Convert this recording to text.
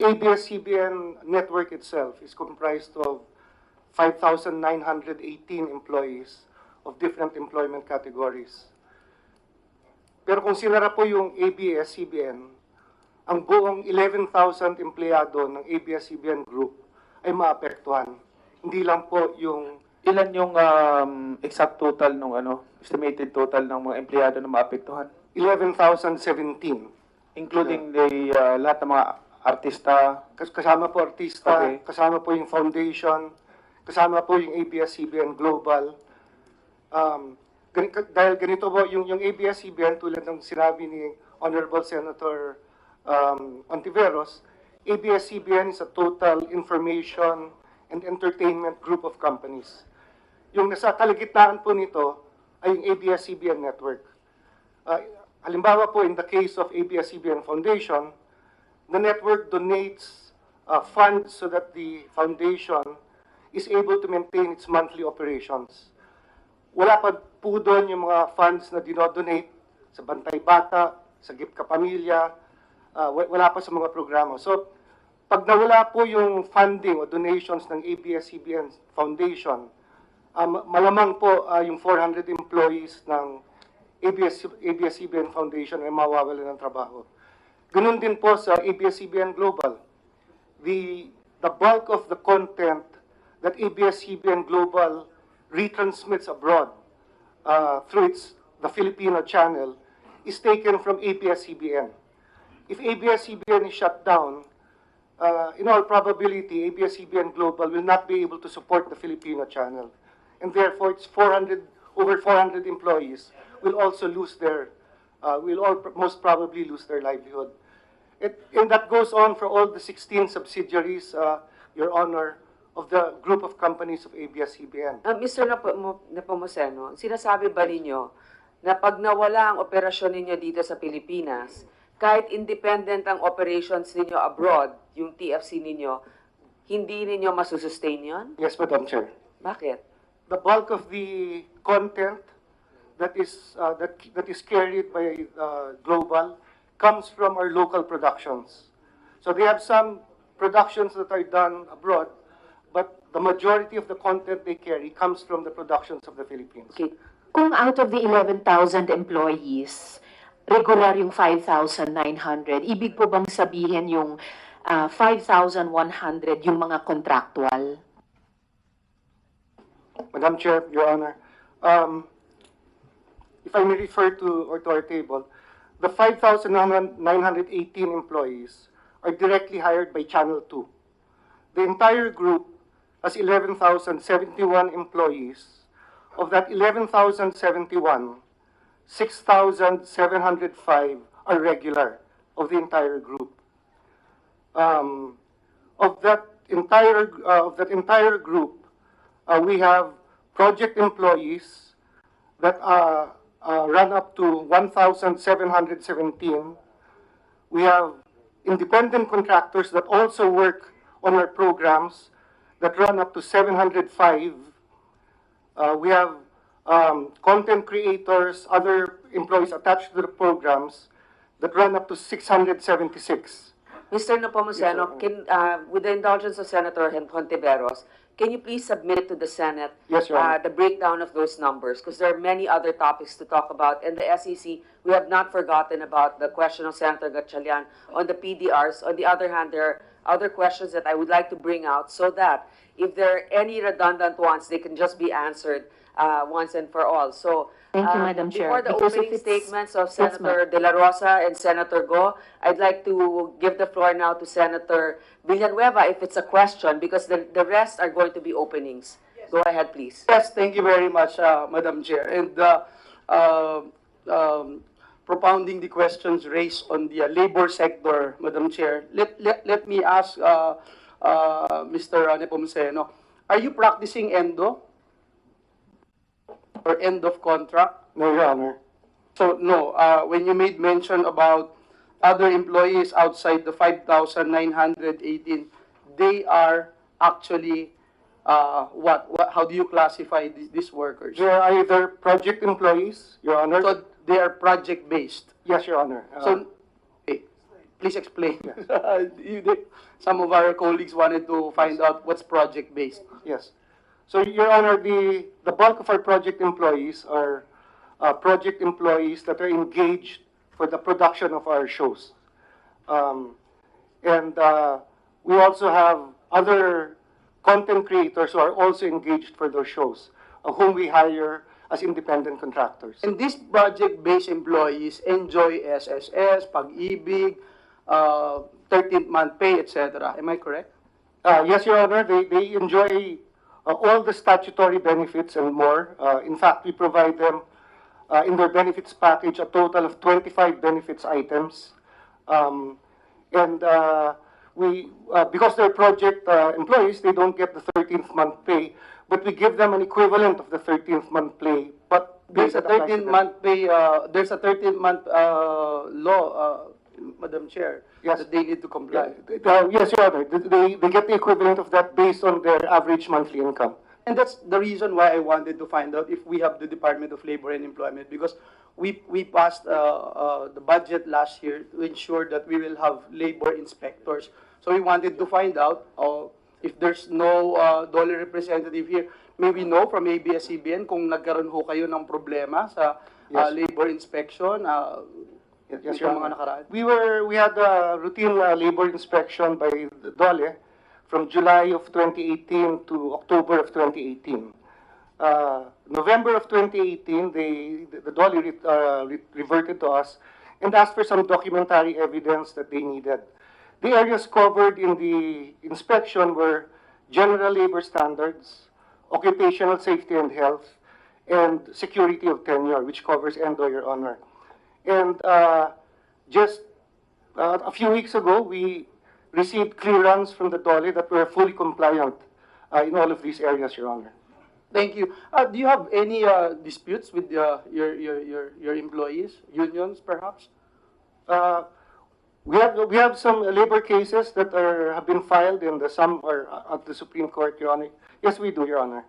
ABS CBN network itself is comprised of 5,918 employees of different employment categories. Pero kung sinara po yung ABS CBN, ang buong 11,000 empleyado ng ABS CBN Group ay maapektuhan. Hindi lang po yung... Ilan yung exact total ng estimated total ng mga empleyado na maapektuhan? 11,017. Including the lahat ng mga artista? Kasama po artista, Okay. kasama po yung foundation, kasama po yung ABS-CBN Global. Dahil ganito po, yung ABS-CBN, tulad ng sinabi ni Honorable Senator Ontiveros, ABS-CBN is a total information and entertainment group of companies. Yung nasa kalagitnaan po nito ay yung ABS-CBN network. Halimbawa po, in the case of ABS-CBN Foundation, the network donates funds so that the foundation is able to maintain its monthly operations. Wala pa po doon yung mga funds na dinodonate sa Bantay Bata, sa Giit Kapamilya, wala pa sa mga programa. So, pag nawala po yung funding o donations ng ABS-CBN Foundation, malamang po yung 400 employees ng ABS-CBN Foundation ay mawawalan ng trabaho. Ganun din po sa ABS-CBN Global. The bulk of the content that ABS-CBN Global retransmits abroad through the Filipino channel is taken from ABS-CBN. If ABS-CBN is shut down, in all probability, ABS-CBN Global will not be able to support the Filipino channel. And therefore, its over 400 employees will also lose most probably lose their livelihood. And that goes on for all the 16 subsidiaries, Your Honor, of the group of companies of ABS-CBN. Mr. Nepomuceno, sinasabi ba ninyo na pag nawala ang operasyon ninyo dito sa Pilipinas, kahit independent ang operations ninyo abroad, yung TFC ninyo, hindi ninyo masusustain yun? Yes, Madam Chair. Bakit? The bulk of the content that is carried by Global comes from our local productions. So they have some productions that are done abroad, but the majority of the content they carry comes from the productions of the Philippines. Okay. Kung out of the 11,000 employees, regular yung 5,900, ibig po bang sabihin yung 5,100 yung mga contractual? Madam Chair, Your Honor, if I may refer to our table, the 5,918 employees are directly hired by Channel 2. The entire group has 11,071 employees. Of that 11,071, 6,705 are regular of the entire group. Of that entire group, we have project employees that run up to 1,717. We have independent contractors that also work on our programs that run up to 705. We have content creators, other employees attached to the programs that run up to 676. Mr. Nepomuceno, with the indulgence of Senator Hontiveros, can you please submit to the Senate Yes, Your Honor. the breakdown of those numbers? Because there are many other topics to talk about. And the SEC, we have not forgotten about the question of Senator Gatchalian on the PDRs. On the other hand, there are other questions that I would like to bring out so that if there are any redundant ones, they can just be answered once and for all. So, Thank you, Madam Chair. before the Because if opening it's- statements of Yes, ma'am. Senator De La Rosa and Senator Go, I'd like to give the floor now to Senator Villanueva if it's a question, because the rest are going to be openings. Go ahead, please. Yes, thank you very much, Madam Chair. And propounding the questions raised on the labor sector, Madam Chair, let me ask Mr. Nepomuceno, are you practicing endo or end of contract? No, Your Honor. So no, when you made mention about other employees outside the 5,918, they are actually what? How do you classify these workers? They are either project employees, Your Honor. So they are project based. Yes, Your Honor. So, okay. Please explain. Some of our colleagues wanted to find out what's project-based. Yes. So, Your Honor, the bulk of our project employees are project employees that are engaged for the production of our shows. And we also have other content creators who are also engaged for those shows, whom we hire as independent contractors. And these project-based employees enjoy SSS, pag-ibig, 13th month pay, etc. Am I correct? Yes, Your Honor, they enjoy all the statutory benefits and more. In fact, we provide them in their benefits package a total of 25 benefits items. Because they're project employees, they don't get the 13th month pay, but we give them an equivalent of the 13th month pay. But There's a 13th month pay, there's a 13th month law, Madam Chair, Yes. that they need to comply. Yes, Your Honor, they get the equivalent of that based on their average monthly income. And that's the reason why I wanted to find out if we have the Department of Labor and Employment, because we passed the budget last year to ensure that we will have labor inspectors. So we wanted to find out if there's no dollar representative here. May we know from ABS CBN kung nagkaroon ho kayo ng problema sa Yes. labor inspection? Yes, Itong Your mga Honor. nakaraan. We had a routine labor inspection by the DOLE from July of 2018 to October of 2018. November of 2018, the DOLE reverted to us and asked for some documentary evidence that they needed. The areas covered in the inspection were general labor standards, occupational safety and health, and security of tenure, which covers ENDO, Your Honor. And just a few weeks ago, we received clearance from the DOLE that we're fully compliant in all of these areas, Your Honor. Thank you. Do you have any disputes with your employees, unions perhaps? We have some labor cases that have been filed, and some are at the Supreme Court, Your Honor. Yes, we do, Your Honor.